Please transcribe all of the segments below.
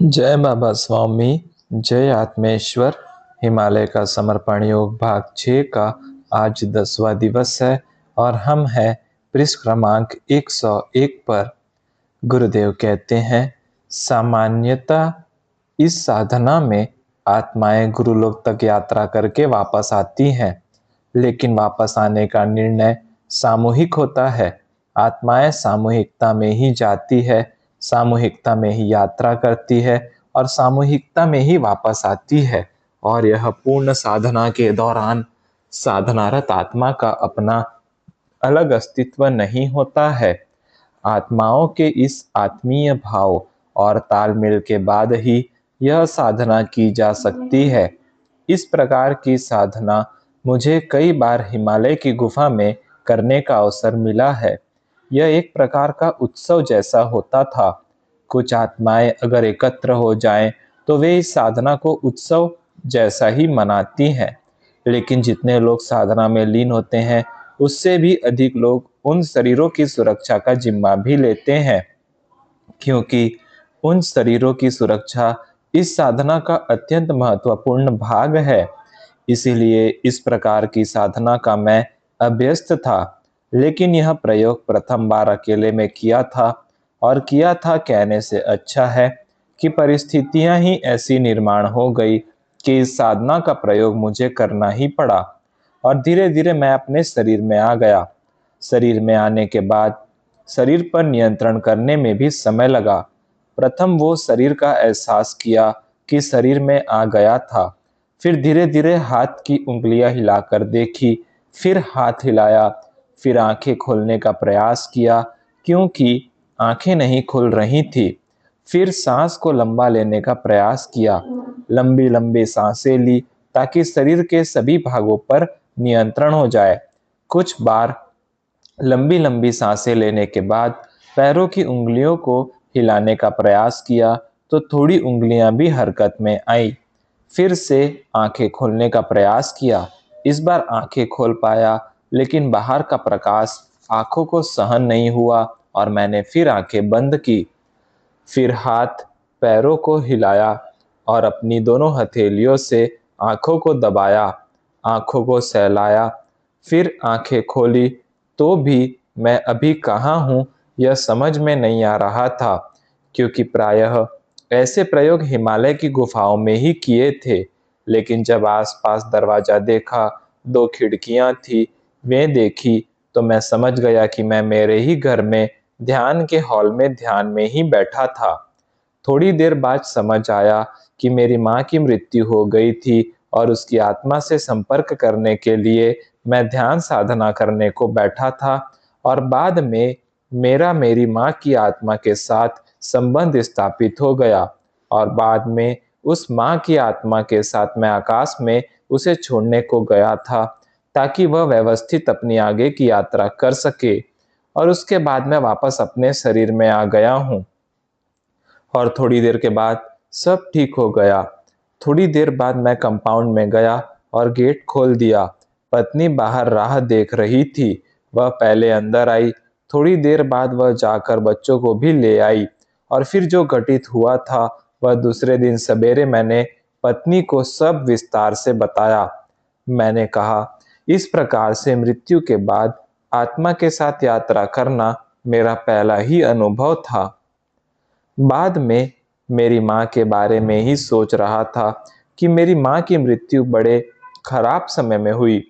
जय बाबा स्वामी, जय आत्मेश्वर। हिमालय का समर्पण योग भाग 6 का आज 10वां दिवस है और हम हैं पृष्ठ क्रमांक 101 पर। गुरुदेव कहते हैं, सामान्यतः इस साधना में आत्माएं गुरुलोक तक यात्रा करके वापस आती हैं, लेकिन वापस आने का निर्णय सामूहिक होता है। आत्माएं सामूहिकता में ही जाती है, सामूहिकता में ही यात्रा करती है और सामूहिकता में ही वापस आती है। और यह पूर्ण साधना के दौरान साधनारत आत्मा का अपना अलग अस्तित्व नहीं होता है। आत्माओं के इस आत्मीय भाव और तालमेल के बाद ही यह साधना की जा सकती है। इस प्रकार की साधना मुझे कई बार हिमालय की गुफा में करने का अवसर मिला है। यह एक प्रकार का उत्सव जैसा होता था। कुछ आत्माएं अगर एकत्र हो जाएं तो वे इस साधना को उत्सव जैसा ही मनाती हैं, लेकिन जितने लोग साधना में लीन होते हैं उससे भी अधिक लोग उन शरीरों की सुरक्षा का जिम्मा भी लेते हैं, क्योंकि उन शरीरों की सुरक्षा इस साधना का अत्यंत महत्वपूर्ण भाग है। इसीलिए इस प्रकार की साधना का मैं अभ्यस्त था, लेकिन यह प्रयोग प्रथम बार अकेले में किया था। और किया था कहने से अच्छा है कि परिस्थितियां ही ऐसी निर्माण हो गई कि इस साधना का प्रयोग मुझे करना ही पड़ा। और धीरे धीरे मैं अपने शरीर में आ गया। शरीर में आने के बाद शरीर पर नियंत्रण करने में भी समय लगा। प्रथम वो शरीर का एहसास किया कि शरीर में आ गया था। फिर धीरे धीरे हाथ की उंगलियां हिलाकर देखी, फिर हाथ हिलाया, फिर आंखें खोलने का प्रयास किया, क्योंकि आंखें नहीं खुल रही थी। फिर सांस को लंबा लेने का प्रयास किया, लंबी लंबी सांसें ली ताकि शरीर के सभी भागों पर नियंत्रण हो जाए। कुछ बार लंबी लंबी सांसें लेने के बाद पैरों की उंगलियों को हिलाने का प्रयास किया तो थोड़ी उंगलियां भी हरकत में आई। फिर से आंखें खोलने का प्रयास किया। इस बार आंखें खोल पाया, लेकिन बाहर का प्रकाश आंखों को सहन नहीं हुआ और मैंने फिर आंखें बंद की। फिर हाथ पैरों को हिलाया और अपनी दोनों हथेलियों से आंखों को दबाया, आंखों को सहलाया। फिर आंखें खोली तो भी मैं अभी कहाँ हूँ यह समझ में नहीं आ रहा था, क्योंकि प्रायः ऐसे प्रयोग हिमालय की गुफाओं में ही किए थे। लेकिन जब आसपास दरवाजा देखा, दो खिड़कियां थी, वे देखी, तो मैं समझ गया कि मैं मेरे ही घर में ध्यान के हॉल में ध्यान में ही बैठा था। थोड़ी देर बाद समझ आया कि मेरी माँ की मृत्यु हो गई थी और उसकी आत्मा से संपर्क करने के लिए मैं ध्यान साधना करने को बैठा था। और बाद में मेरा मेरी माँ की आत्मा के साथ संबंध स्थापित हो गया। और बाद में उस माँ की आत्मा के साथ मैं आकाश में उसे छोड़ने को गया था, ताकि वह व्यवस्थित अपनी आगे की यात्रा कर सके। और उसके बाद मैं वापस अपने शरीर में आ गया हूँ। और थोड़ी देर के बाद सब ठीक हो गया। थोड़ी देर बाद मैं कंपाउंड में गया और गेट खोल दिया। पत्नी बाहर राह देख रही थी। वह पहले अंदर आई। थोड़ी देर बाद वह जाकर बच्चों को भी ले आई। और फिर जो घटित हुआ था वह दूसरे दिन सवेरे मैंने पत्नी को सब विस्तार से बताया। मैंने कहा, इस प्रकार से मृत्यु के बाद आत्मा के साथ यात्रा करना मेरा पहला ही अनुभव था। बाद में मेरी माँ के बारे में ही सोच रहा था कि मेरी माँ की मृत्यु बड़े खराब समय में हुई।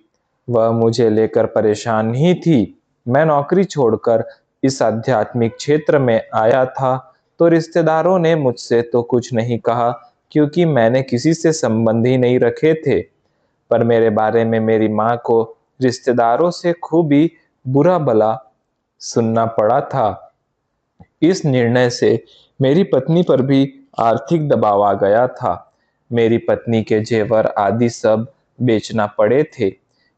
वह मुझे लेकर परेशान ही थी। मैं नौकरी छोड़कर इस आध्यात्मिक क्षेत्र में आया था, तो रिश्तेदारों ने मुझसे तो कुछ नहीं कहा, क्योंकि मैंने किसी से संबंध ही नहीं रखे थे। पर मेरे बारे में मेरी माँ को रिश्तेदारों से खूब ही बुरा भला सुनना पड़ा था। इस निर्णय से मेरी पत्नी पर भी आर्थिक दबाव आ गया था। मेरी पत्नी के जेवर आदि सब बेचना पड़े थे।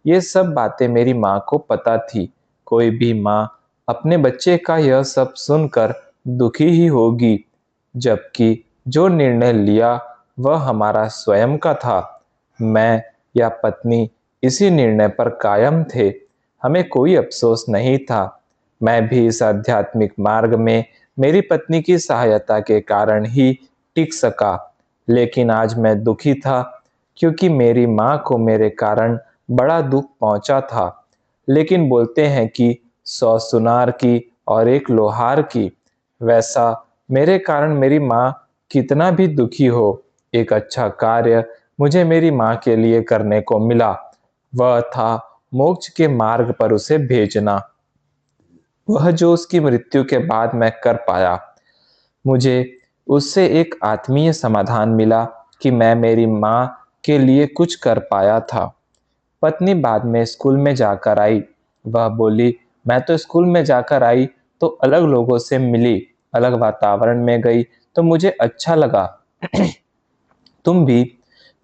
ये सब बातें मेरी माँ को पता थी। कोई भी माँ अपने बच्चे का यह सब सुनकर दुखी ही होगी, जबकि जो निर्णय लिया वह हमारा स्वयं का था। मैं या पत्नी इसी निर्णय पर कायम थे। हमें कोई अफसोस नहीं था। मैं भी इस आध्यात्मिक मार्ग में मेरी पत्नी की सहायता के कारण ही टिक सका। लेकिन आज मैं दुखी था, क्योंकि मेरी माँ को मेरे कारण बड़ा दुख पहुंचा था। लेकिन बोलते हैं कि 100 सुनार की और एक लोहार की, वैसा मेरे कारण मेरी माँ कितना भी दुखी हो, एक अच्छा कार्य मुझे मेरी माँ के लिए करने को मिला। वह था मोक्ष के मार्ग पर उसे भेजना, वह जो उसकी मृत्यु के बाद मैं कर पाया। मुझे उससे एक आत्मीय समाधान मिला कि मैं मेरी माँ के लिए कुछ कर पाया था। पत्नी बाद में स्कूल में जाकर आई। वह बोली, मैं तो स्कूल में जाकर आई तो अलग लोगों से मिली, अलग वातावरण में गई तो मुझे अच्छा लगा। तुम भी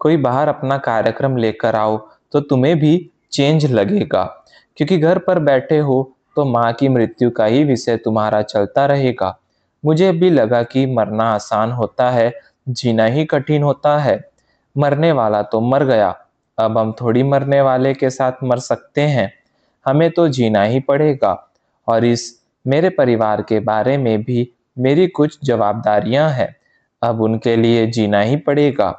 कोई बाहर अपना कार्यक्रम लेकर आओ तो तुम्हें भी चेंज लगेगा, क्योंकि घर पर बैठे हो तो माँ की मृत्यु का ही विषय तुम्हारा चलता रहेगा। मुझे भी लगा कि मरना आसान होता है, जीना ही कठिन होता है। मरने वाला तो मर गया, अब हम थोड़ी मरने वाले के साथ मर सकते हैं, हमें तो जीना ही पड़ेगा। और इस मेरे परिवार के बारे में भी मेरी कुछ जवाबदारियां हैं, अब उनके लिए जीना ही पड़ेगा।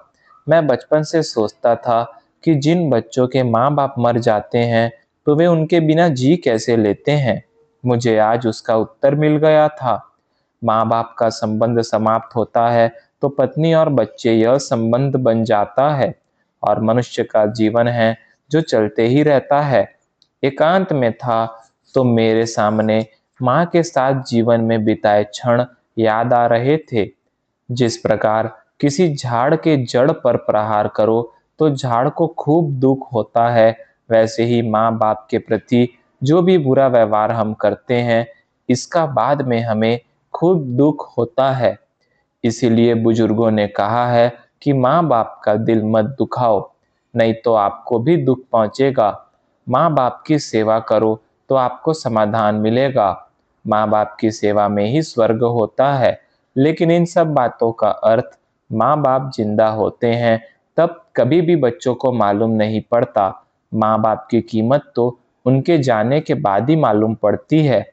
मैं बचपन से सोचता था कि जिन बच्चों के माँ बाप मर जाते हैं तो वे उनके बिना जी कैसे लेते हैं। मुझे आज उसका उत्तर मिल गया था। माँ बाप का संबंध समाप्त होता है तो पत्नी और बच्चे यह संबंध बन जाता है, और मनुष्य का जीवन है जो चलते ही रहता है। एकांत में था तो मेरे सामने माँ के साथ जीवन में बिताए क्षण याद आ रहे थे। जिस प्रकार किसी झाड़ के जड़ पर प्रहार करो तो झाड़ को खूब दुख होता है, वैसे ही माँ बाप के प्रति जो भी बुरा व्यवहार हम करते हैं, इसका बाद में हमें खूब दुख होता है। इसीलिए बुजुर्गों ने कहा है कि माँ बाप का दिल मत दुखाओ, नहीं तो आपको भी दुख पहुंचेगा। माँ बाप की सेवा करो तो आपको समाधान मिलेगा। माँ बाप की सेवा में ही स्वर्ग होता है। लेकिन इन सब बातों का अर्थ माँ बाप जिंदा होते हैं तब कभी भी बच्चों को मालूम नहीं पड़ता। माँ बाप की कीमत तो उनके जाने के बाद ही मालूम पड़ती है।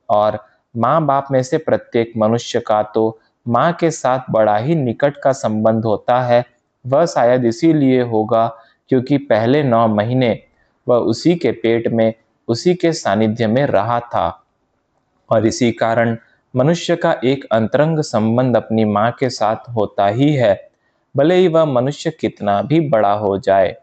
और माँ बाप में से प्रत्येक मनुष्य का तो माँ के साथ बड़ा ही निकट का संबंध होता है। वह शायद इसीलिए होगा क्योंकि पहले 9 महीने वह उसी के पेट में, उसी के सानिध्य में रहा था। और इसी कारण मनुष्य का एक अंतरंग संबंध अपनी माँ के साथ होता ही है, भले ही वह मनुष्य कितना भी बड़ा हो जाए।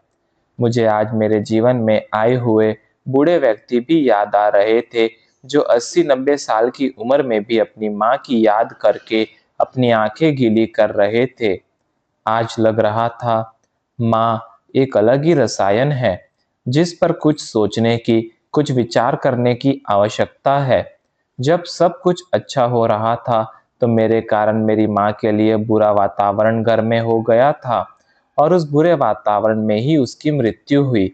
मुझे आज मेरे जीवन में आए हुए बूढ़े व्यक्ति भी याद आ रहे थे, जो 80-90 साल की उम्र में भी अपनी माँ की याद करके अपनी आंखें गीली कर रहे थे। आज लग रहा था माँ एक अलग ही रसायन है, जिस पर कुछ सोचने की, कुछ विचार करने की आवश्यकता है। जब सब कुछ अच्छा हो रहा था तो मेरे कारण मेरी माँ के लिए बुरा वातावरण घर में हो गया था, और उस बुरे वातावरण में ही उसकी मृत्यु हुई।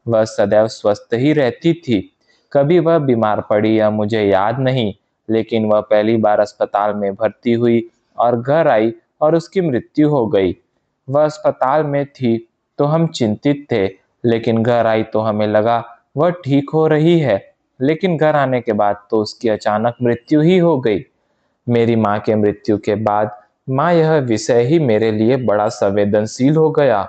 वह सदैव स्वस्थ ही रहती थी, कभी वह बीमार पड़ी या मुझे याद नहीं, लेकिन वह पहली बार अस्पताल में भर्ती हुई और घर आई और उसकी मृत्यु हो गई। वह अस्पताल में थी तो हम चिंतित थे, लेकिन घर आई तो हमें लगा वह ठीक हो रही है। लेकिन घर आने के बाद तो उसकी अचानक मृत्यु ही हो गई। मेरी माँ के मृत्यु के बाद माँ यह विषय ही मेरे लिए बड़ा संवेदनशील हो गया।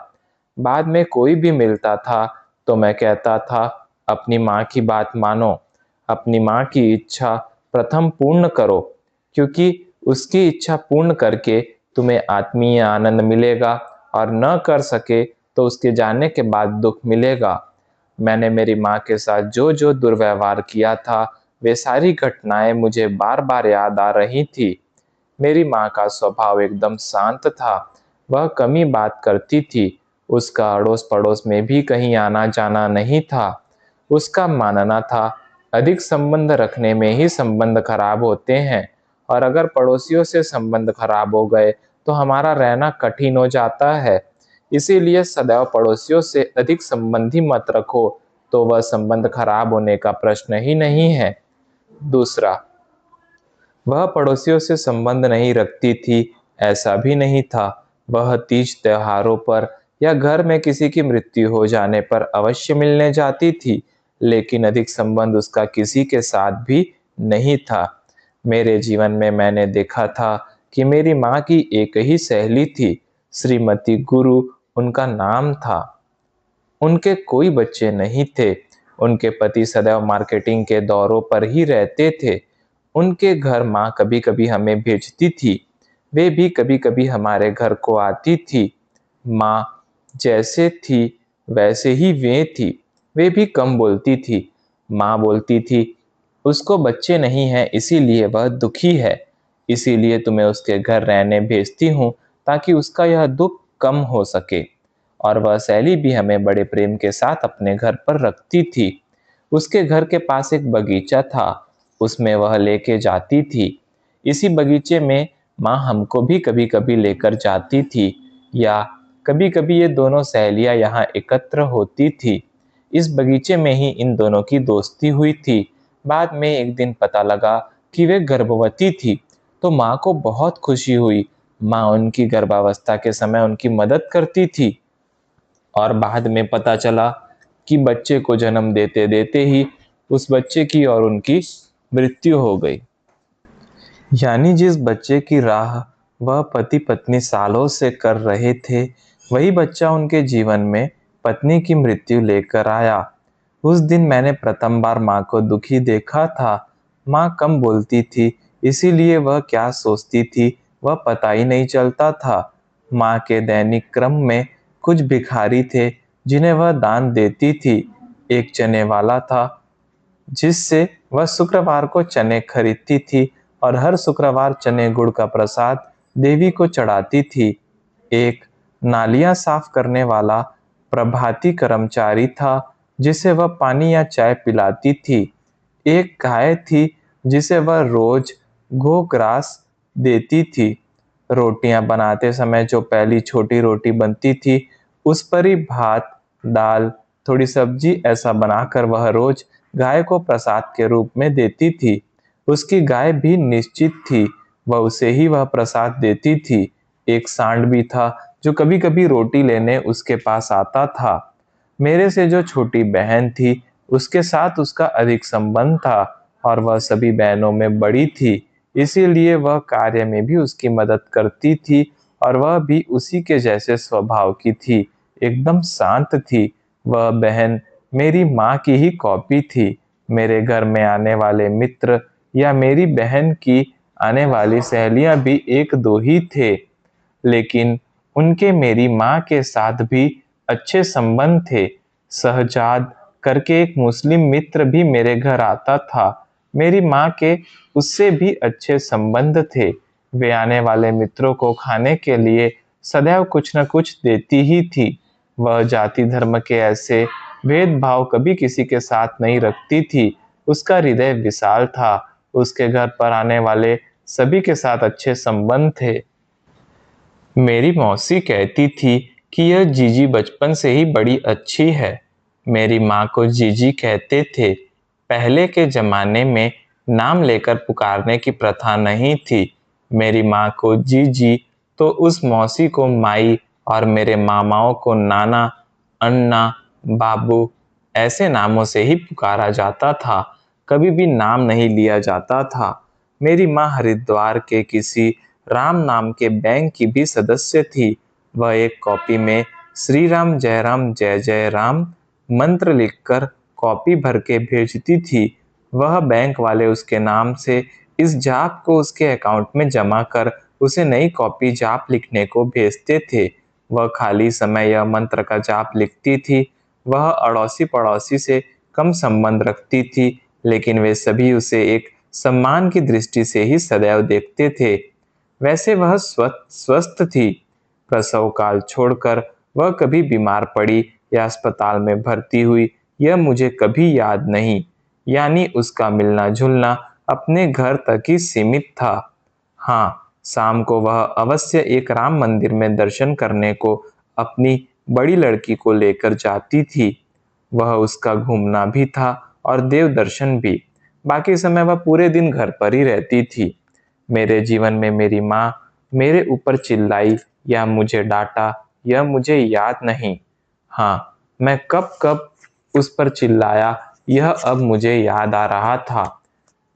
बाद में कोई भी मिलता था तो मैं कहता था, अपनी माँ की बात मानो, अपनी माँ की इच्छा प्रथम पूर्ण करो, क्योंकि उसकी इच्छा पूर्ण करके तुम्हें आत्मीय आनंद मिलेगा, और न कर सके तो उसके जाने के बाद दुख मिलेगा। मैंने मेरी माँ के साथ जो जो दुर्व्यवहार किया था, वे सारी घटनाएं मुझे बार बार याद आ रही थी। मेरी माँ का स्वभाव एकदम शांत था, वह कम ही बात करती थी। उसका अड़ोस पड़ोस में भी कहीं आना जाना नहीं था। उसका मानना था, अधिक संबंध रखने में ही संबंध खराब होते हैं, और अगर पड़ोसियों से संबंध खराब हो गए तो हमारा रहना कठिन हो जाता है। इसीलिए सदैव पड़ोसियों से अधिक संबंधी मत रखो, तो वह संबंध खराब होने का प्रश्न ही नहीं है। दूसरा, वह पड़ोसियों से संबंध नहीं रखती थी, ऐसा भी नहीं था। वह तीज त्योहारों पर या घर में किसी की मृत्यु हो जाने पर अवश्य मिलने जाती थी, लेकिन अधिक संबंध उसका किसी के साथ भी नहीं था। मेरे जीवन में मैंने देखा था कि मेरी माँ की एक ही सहेली थी, श्रीमती गुरु उनका नाम था। उनके कोई बच्चे नहीं थे। उनके पति सदैव मार्केटिंग के दौरों पर ही रहते थे। उनके घर माँ कभी-कभी हमें भेजती थी। वे भी कभी-कभी हमारे घर को आती थी। माँ जैसे थी वैसे ही वे थी। वे भी कम बोलती थी। माँ बोलती थी, उसको बच्चे नहीं हैं इसीलिए वह दुखी है। इसीलिए तुम्हें उसके घर रहने भेजती हूँ ताकि उसका यह दुख कम हो सके। और वह सैली भी हमें बड़े प्रेम के साथ अपने घर पर रखती थी। उसके घर के पास एक बगीचा था, उसमें वह लेके जाती थी। इसी बगीचे में माँ हमको भी कभी-कभी लेकर जाती थी, या कभी-कभी ये दोनों सहेलियाँ यहाँ एकत्र होती थी। इस बगीचे में ही इन दोनों की दोस्ती हुई थी। बाद में एक दिन पता लगा कि वे गर्भवती थी, तो माँ को बहुत खुशी हुई। माँ उनकी गर्भावस्था के समय उनकी मदद करती थी। और बाद में पता चला कि बच्चे को जन्म देते देते ही उस बच्चे की और उनकी मृत्यु हो गई। यानी जिस बच्चे की राह वह पति पत्नी सालों से कर रहे थे, वही बच्चा उनके जीवन में पत्नी की मृत्यु लेकर आया। उस दिन मैंने प्रथम बार माँ को दुखी देखा था। माँ कम बोलती थी, इसीलिए वह क्या सोचती थी वह पता ही नहीं चलता था। माँ के दैनिक क्रम में कुछ भिखारी थे जिन्हें वह दान देती थी। एक चने वाला था जिससे वह शुक्रवार को चने खरीदती थी और हर शुक्रवार चने गुड़ का प्रसाद देवी को चढ़ाती थी। एक नालियां साफ करने वाला प्रभाती कर्मचारी था जिसे वह पानी या चाय पिलाती थी। एक गाय थी जिसे वह रोज घोग्रास देती थी। रोटियां बनाते समय जो पहली छोटी रोटी बनती थी, उस पर ही भात, दाल, थोड़ी सब्जी ऐसा बनाकर वह रोज गाय को प्रसाद के रूप में देती थी। उसकी गाय भी निश्चित थी, उसे ही वह प्रसाद देती थी। एक सांड भी था जो कभी-कभी रोटी लेने उसके पास आता था। मेरे से जो छोटी बहन थी, उसके साथ उसका अधिक संबंध था और वह सभी बहनों में बड़ी थी। इसीलिए वह कार्य में भी उसकी मदद करती थी और वह भी उसी के जैसे स्वभाव की थी, एकदम शांत थी। वह बहन मेरी माँ की ही कॉपी थी। मेरे घर में आने वाले मित्र या मेरी बहन की आने वाली सहेलियां भी एक दो ही थे, लेकिन उनके मेरी माँ के साथ भी अच्छे संबंध थे। शहजाद करके एक मुस्लिम मित्र भी मेरे घर आता था। मेरी माँ के उससे भी अच्छे संबंध थे। वे आने वाले मित्रों को खाने के लिए सदैव कुछ न कुछ देती ही थी। वह जाति धर्म के ऐसे भेदभाव कभी किसी के साथ नहीं रखती थी। उसका हृदय विशाल था। उसके घर पर आने वाले सभी के साथ अच्छे संबंध थे। मेरी मौसी कहती थी कि यह जीजी बचपन से ही बड़ी अच्छी है। मेरी माँ को जीजी कहते थे। पहले के जमाने में नाम लेकर पुकारने की प्रथा नहीं थी। मेरी माँ को जीजी तो उस मौसी को माई और मेरे मामाओं को नाना, अन्ना, बाबू ऐसे नामों से ही पुकारा जाता था। कभी भी नाम नहीं लिया जाता था। मेरी माँ हरिद्वार के किसी राम नाम के बैंक की भी सदस्य थी। वह एक कॉपी में श्री राम जय जय राम मंत्र लिखकर कॉपी भर के भेजती थी। वह बैंक वाले उसके नाम से इस जाप को उसके अकाउंट में जमा कर उसे नई कॉपी जाप लिखने को भेजते थे। वह खाली समय यह मंत्र का जाप लिखती थी। वह अड़ोसी पड़ोसी से कम संबंध रखती थी, लेकिन वे सभी उसे एक सम्मान की दृष्टि से ही सदैव देखते थे। वैसे वह स्वस्थ थी। प्रसव काल छोड़कर वह कभी बीमार पड़ी या अस्पताल में भर्ती हुई, यह मुझे कभी याद नहीं। यानी उसका मिलना जुलना अपने घर तक ही सीमित था। हाँ, शाम को वह अवश्य एक राम मंदिर में दर्शन करने को अपनी बड़ी लड़की को लेकर जाती थी। वह उसका घूमना भी था और देव दर्शन भी। बाकी समय वह पूरे दिन घर पर ही रहती थी। मेरे जीवन में मेरी माँ मेरे ऊपर चिल्लाई या मुझे डांटा, यह मुझे याद नहीं। हाँ, मैं कब कब उस पर चिल्लाया यह अब मुझे याद आ रहा था।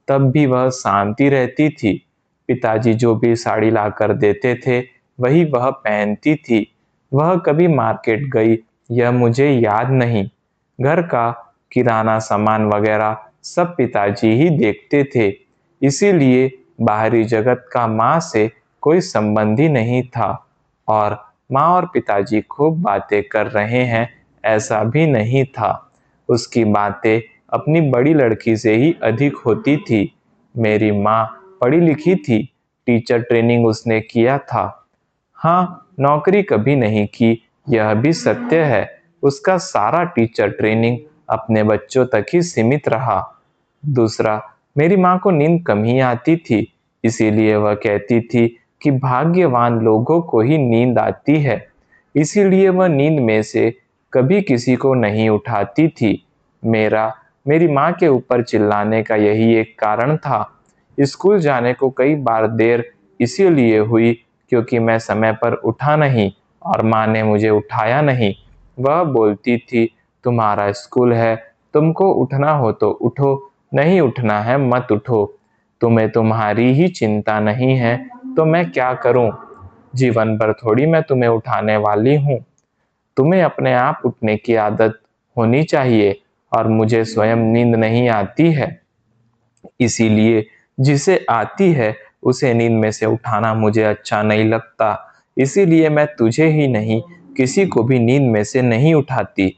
तब भी वह शांति रहती थी। पिताजी जो भी साड़ी लाकर देते थे वही वह पहनती थी। वह कभी मार्केट गई यह मुझे याद नहीं। घर का किराना सामान वगैरह सब पिताजी ही देखते थे। इसीलिए बाहरी जगत का माँ से कोई संबंध ही नहीं था। और माँ और पिताजी खूब बातें कर रहे हैं ऐसा भी नहीं था। उसकी बातें अपनी बड़ी लड़की से ही अधिक होती थी। मेरी माँ पढ़ी लिखी थी, टीचर ट्रेनिंग उसने किया था। हाँ, नौकरी कभी नहीं की, यह भी सत्य है। उसका सारा टीचर ट्रेनिंग अपने बच्चों तक ही सीमित रहा। दूसरा, मेरी माँ को नींद कम ही आती थी, इसीलिए वह कहती थी कि भाग्यवान लोगों को ही नींद आती है। इसीलिए वह नींद में से कभी किसी को नहीं उठाती थी। मेरी माँ के ऊपर चिल्लाने का यही एक कारण था। स्कूल जाने को कई बार देर इसीलिए हुई क्योंकि मैं समय पर उठा नहीं और माँ ने मुझे उठाया नहीं। वह बोलती थी, तुम्हारा स्कूल है, तुमको उठना हो तो उठो, नहीं उठना है मत उठो। तुम्हें तुम्हारी ही चिंता नहीं है तो मैं क्या करूं? जीवन भर थोड़ी मैं तुम्हें उठाने वाली हूँ। तुम्हें अपने आप उठने की आदत होनी चाहिए और मुझे स्वयं नींद नहीं आती है। इसीलिए जिसे आती है उसे नींद में से उठाना मुझे अच्छा नहीं लगता। इसीलिए मैं तुझे ही नहीं किसी को भी नींद में से नहीं उठाती।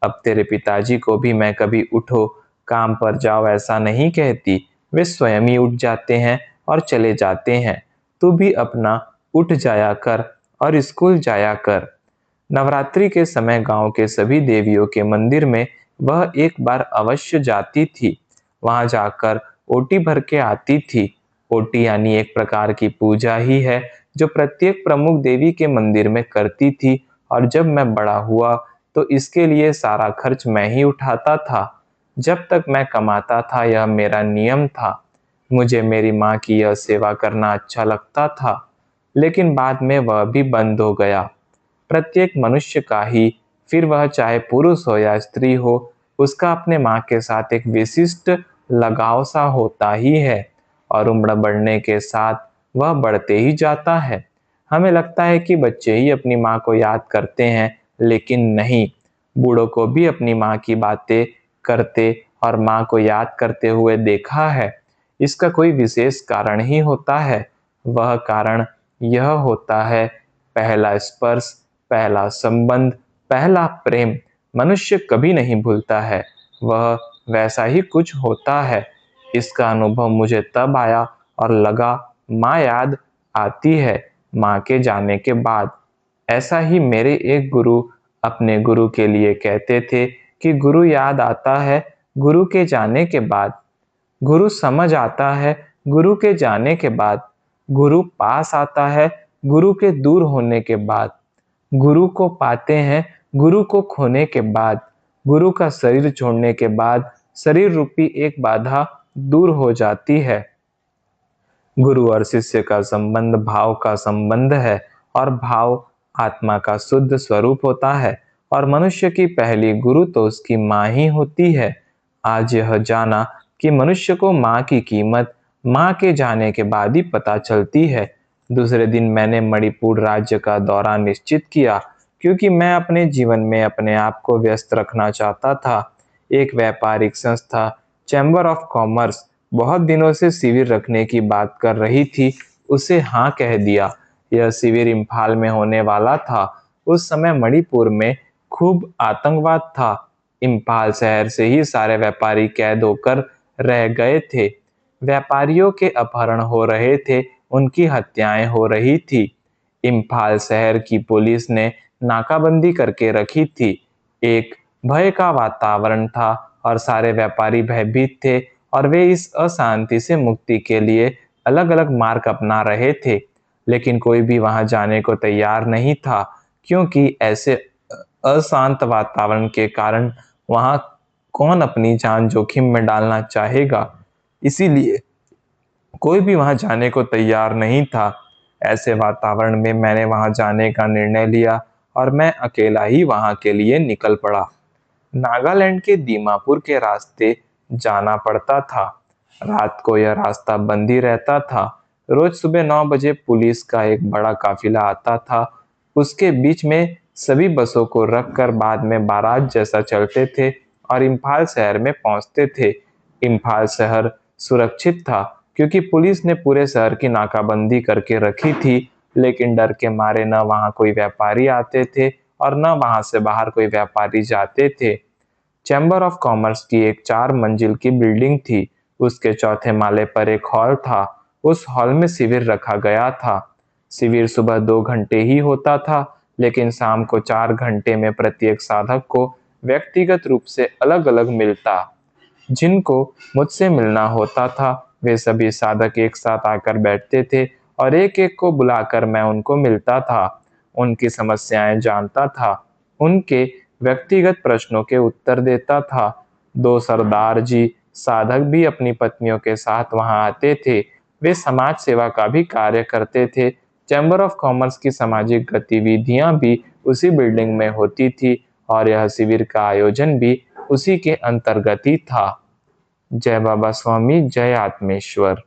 अब तेरे पिताजी को भी मैं कभी उठो काम पर जाओ ऐसा नहीं कहती। वे स्वयं ही उठ जाते हैं और चले जाते हैं। तू भी अपना उठ जाया कर और स्कूल जाया कर। नवरात्रि के समय गांव के सभी देवियों के मंदिर में वह एक बार अवश्य जाती थी। वहां जाकर ओटी भर के आती थी। ओटी यानी एक प्रकार की पूजा ही है जो प्रत्येक प्रमुख देवी के मंदिर में करती थी। और जब मैं बड़ा हुआ तो इसके लिए सारा खर्च मैं ही उठाता था। जब तक मैं कमाता था यह मेरा नियम था। मुझे मेरी माँ की यह सेवा करना अच्छा लगता था, लेकिन बाद में वह भी बंद हो गया। प्रत्येक मनुष्य का ही, फिर वह चाहे पुरुष हो या स्त्री हो, उसका अपने माँ के साथ एक विशिष्ट लगाव सा होता ही है और उम्र बढ़ने के साथ वह बढ़ते ही जाता है। हमें लगता है कि बच्चे ही अपनी माँ को याद करते हैं, लेकिन नहीं, बूढ़ों को भी अपनी माँ की बातें करते और माँ को याद करते हुए देखा है। इसका कोई विशेष कारण ही होता है। वह कारण यह होता है, पहला स्पर्श, पहला संबंध, पहला प्रेम मनुष्य कभी नहीं भूलता है। वह वैसा ही कुछ होता है। इसका अनुभव मुझे तब आया और लगा माँ याद आती है माँ के जाने के बाद। ऐसा ही मेरे एक गुरु अपने गुरु के लिए कहते थे कि गुरु याद आता है गुरु के जाने के बाद, गुरु समझ आता है गुरु के जाने के बाद, गुरु पास आता है गुरु के दूर होने के बाद, गुरु को पाते हैं गुरु को खोने के बाद, गुरु का शरीर छोड़ने के बाद शरीर रूपी एक बाधा दूर हो जाती है। गुरु और शिष्य का संबंध भाव का संबंध है और भाव आत्मा का शुद्ध स्वरूप होता है। और मनुष्य की पहली गुरु तो उसकी माँ ही होती है। आज यह जाना कि मनुष्य को माँ की कीमत माँ के जाने के बाद ही पता चलती है। दूसरे दिन मैंने मणिपुर राज्य का दौरा निश्चित किया, क्योंकि मैं अपने जीवन में अपने आप को व्यस्त रखना चाहता था। एक व्यापारिक संस्था, चैम्बर ऑफ कॉमर्स, बहुत दिनों से शिविर रखने की बात कर रही थी। उसे हाँ कह दिया। यह शिविर इम्फाल में होने वाला था। उस समय मणिपुर में खूब आतंकवाद था। इम्फाल शहर से ही सारे व्यापारी कैद होकर रह गए थे। व्यापारियों के अपहरण हो रहे थे, उनकी हत्याएं हो रही थी। इम्फाल शहर की पुलिस ने नाकाबंदी करके रखी थी। एक भय का वातावरण था और सारे व्यापारी भयभीत थे और वे इस अशांति से मुक्ति के लिए अलग अलग मार्ग अपना रहे थे। लेकिन कोई भी वहां जाने को तैयार नहीं था, क्योंकि ऐसे अशांत वातावरण के कारण वहां कौन अपनी जान जोखिम में डालना चाहेगा। इसीलिए कोई भी वहां जाने को तैयार नहीं था। ऐसे वातावरण में मैंने वहां जाने का निर्णय लिया और मैं अकेला ही वहां के लिए निकल पड़ा। नागालैंड के दीमापुर के रास्ते जाना पड़ता था। रात को यह रास्ता बंद ही रहता था। रोज सुबह 9 बजे पुलिस का एक बड़ा काफिला आता था। उसके बीच में सभी बसों को रखकर बाद में बारात जैसा चलते थे और इम्फाल शहर में पहुंचते थे। इम्फाल शहर सुरक्षित था क्योंकि पुलिस ने पूरे शहर की नाकाबंदी करके रखी थी, लेकिन डर के मारे न वहां कोई व्यापारी आते थे और न वहां से बाहर कोई व्यापारी जाते थे। चैम्बर ऑफ कॉमर्स की एक 4 मंजिल की बिल्डिंग थी। उसके चौथे माले पर एक हॉल था। उस हॉल में शिविर रखा गया था। शिविर सुबह 2 घंटे ही होता था, लेकिन शाम को 4 घंटे में प्रत्येक साधक को व्यक्तिगत रूप से अलग-अलग मिलता। जिनको मुझसे मिलना होता था, वे सभी साधक एक साथ आकर बैठते थे और एक-एक को बुलाकर मैं उनको मिलता था, उनकी समस्याएं जानता था, उनके व्यक्तिगत प्रश्नों के उत्तर देता था। 2 सरदार जी साधक भी अपनी पत्नियों के साथ वहां आते थे। वे समाज सेवा का भी कार्य करते थे। चैम्बर ऑफ कॉमर्स की सामाजिक गतिविधियां भी उसी बिल्डिंग में होती थी और यह शिविर का आयोजन भी उसी के अंतर्गत ही था। जय बाबा स्वामी, जय आत्मेश्वर।